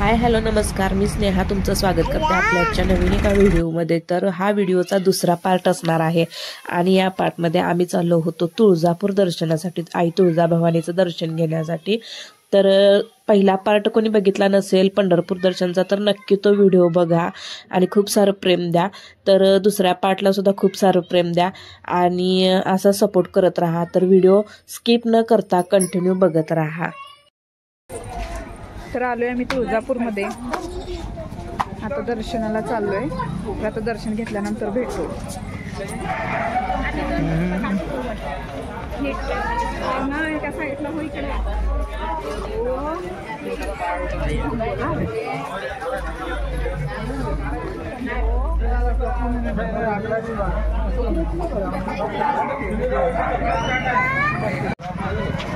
Hi hello नमस्कार, मी स्नेहा तुमचं स्वागत करते आपल्या आजच्या नवीन एका व्हिडिओमध्ये। तर हा व्हिडिओचा दुसरा पार्ट असणार आहे आणि या पार्टमध्ये आम्ही चाललो होतो तुळजापूर दर्शनासाठी, आई तुळजाभवानीचं दर्शन घेण्यासाठी। तर पहिला पार्ट कोणी बघितला नसेल पंढरपूर दर्शनचा तर नक्की तो व्हिडिओ बघा आणि खूप सारं प्रेम द्या। तर दुसऱ्या पार्टला सुद्धा खूप सारं प्रेम द्या आणि असा सपोर्ट करत राहा। तर व्हिडिओ स्किप न करता कंटिन्यू बघत राहा। तर आलोय आम्ही तुळजापूरमध्ये, आता दर्शनाला चाललोय। आता दर्शन घेतल्यानंतर भेटू। एका साईडला हो इकडे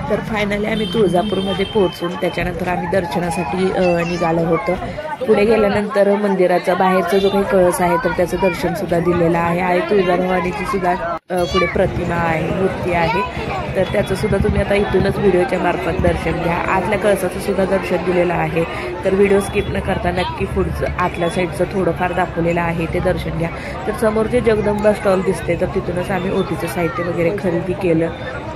तर फायनली आम्ही तुळजापूरमध्ये पोहोचून त्याच्यानंतर आम्ही दर्शनासाठी निघालो होतो। पुढे गेल्यानंतर मंदिराचा बाहेरचा जो काही कळस आहे तर त्याचं दर्शन सुद्धा दिलेलं आहे। आई तुळजाभवानीची सुद्धा पुढे प्रतिमा आहे, मूर्ती आहे, तर त्याचं सुद्धा तुम्ही आता इथूनच व्हिडिओच्या मार्फत दर्शन घ्या। आतल्या कळसाचं सुद्धा दर्शन दिलेलं आहे, तर व्हिडिओ स्किप न करता नक्की पुढचं आतल्या साईडचं थोडंफार दाखवलेलं आहे ते दर्शन घ्या। तर समोर जे जगदंबा स्टॉल दिसते तर तिथूनच आम्ही ओटीचं साहित्य वगैरे खरेदी केलं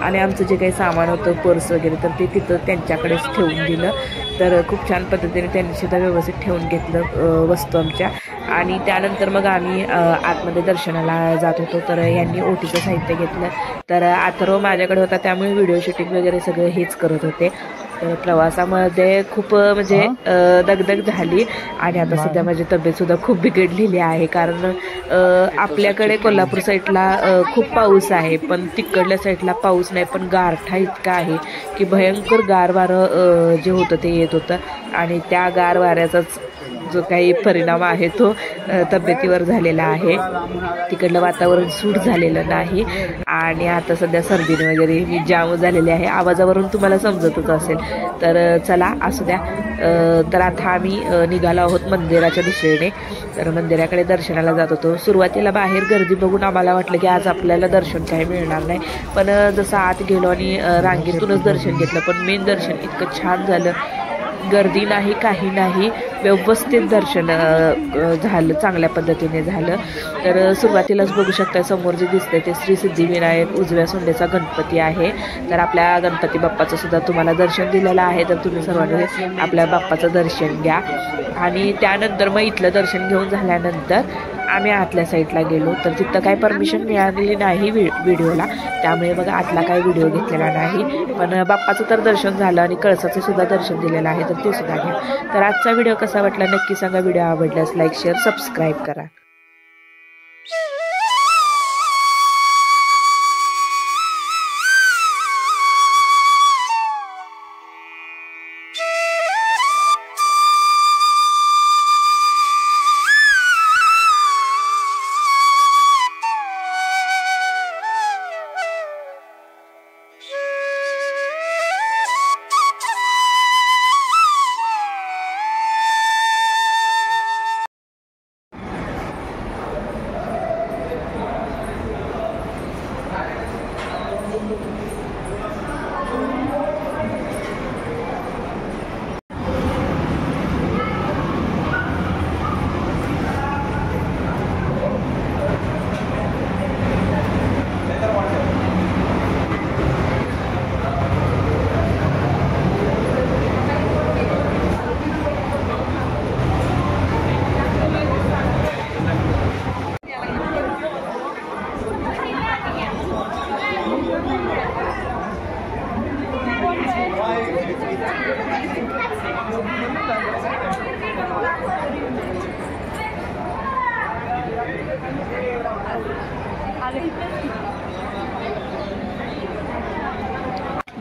आणि आमचं जे काही सामान होतं पर्स वगैरे तर ते तिथं त्यांच्याकडेच ठेवून दिलं। तर खूप छान पद्धतीने त्यांनी सुद्धा व्यवस्थित ठेवून घेतलं वस्तू आमच्या। आणि त्यानंतर मग आम्ही आतमध्ये दर्शनाला जात होतो। तर यांनी ओटीचं साहित्य घेतलं, तर अथर्व माझ्याकडे होता त्यामुळे व्हिडिओ शूटिंग वगैरे सगळं हेच करत होते। तर प्रवासामध्ये खूप म्हणजे दगदग झाली आणि आता सध्या माझी तब्येतसुद्धा खूप बिघडलेली आहे, कारण आपल्याकडे कोल्हापूर साईडला खूप पाऊस आहे पण तिकडल्या साईडला पाऊस नाही, पण गारठा इतका आहे की भयंकर गार वारं जे होतं ते येत होतं आणि त्या गार वाऱ्याचाच जो काही परिणाम आहे तो तब्येतीवर झालेला आहे। तिकडलं वातावरण सूट झालेलं नाही आणि आता सध्या सर्दीने वगैरे मी जाम झालेली आहे, आवाजावरून तुम्हाला समजतच असेल। तर चला असू द्या। तर आता आम्ही निघालो आहोत मंदिराच्या दिशेने। तर मंदिराकडे दर्शनाला जात होतो। सुरुवातीला बाहेर गर्दी बघून आम्हाला वाटलं की आज आपल्याला दर्शन काही मिळणार नाही, पण जसं आत गेलो आणि रांगेतूनच दर्शन घेतलं, पण मेन दर्शन इतकं छान झालं, गर्दी नाही काही नाही, व्यवस्थित दर्शन झालं, चांगल्या पद्धतीने झालं। तर सुरुवातीलाच बघू शकता समोर जे दिसते ते श्री सिद्धिविनायक उजव्या सोंडेचा गणपती आहे। तर आपल्या गणपती बाप्पाचं सुद्धा तुम्हाला दर्शन दिलेलं आहे, तर तुम्ही सर्वांनी आपल्या बाप्पाचं दर्शन घ्या। आणि त्यानंतर मग इथलं दर्शन घेऊन झाल्यानंतर आम्ही आतल्या साईडला गेलो, तर तिथं काही परमिशन मिळालेली नाही व्हिडिओला, त्यामुळे बघा आतला काही व्हिडिओ घेतलेला नाही। पण बाप्पाचं तर दर्शन झालं आणि कळसाचं सुद्धा दर्शन दिलेलं आहे, तर ते सुद्धा घ्या। तर आजचा व्हिडिओ कसा वाटला नक्की सांगा। व्हिडिओ आवडल्यास लाईक शेअर सबस्क्राईब करा।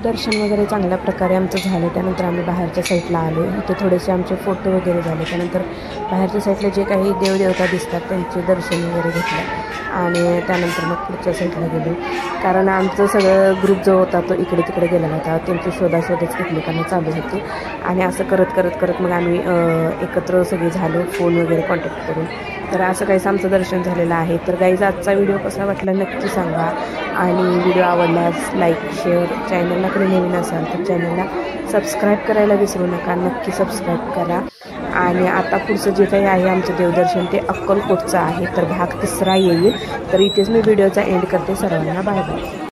दर्शन वगैरे चांगल्या प्रकारे आमचं झालं। त्यानंतर आम्ही बाहेरच्या साईडला आलो, इथे थोडेसे आमचे फोटो वगैरे झाले। त्यानंतर बाहेरच्या साईडला जे काही देवदेवता दिसतात त्यांचे दर्शन वगैरे घेतलं आणि त्यानंतर मग पुढच्या साईडला गेलो, कारण आमचं सगळं ग्रुप जो होता तो इकडे तिकडे गेलेला होता, त्यांची शोधाशोधच एकमेकांना चालू होती आणि असं करत करत करत मग आम्ही एकत्र सगळे झालो फोन वगैरे कॉन्टॅक्ट करून। तर असं काहीच आमचं दर्शन झालेलं आहे। तर गाईज आजचा व्हिडिओ कसा वाटला नक्की सांगा आणि व्हिडिओ आवडल्यास लाईक शेअर, चॅनलला कडे नवीन असाल तर चॅनलला सबस्क्राईब करायला विसरू नका, नक्की सबस्क्राईब करा आणि आता पुढचं जे काही आहे आमचं देवदर्शन ते अक्कलकोटचं आहे. तर भाग 3 येईल. तर इथेच मी व्हिडिओचा एंड करते. सर्वांना बाय बाय.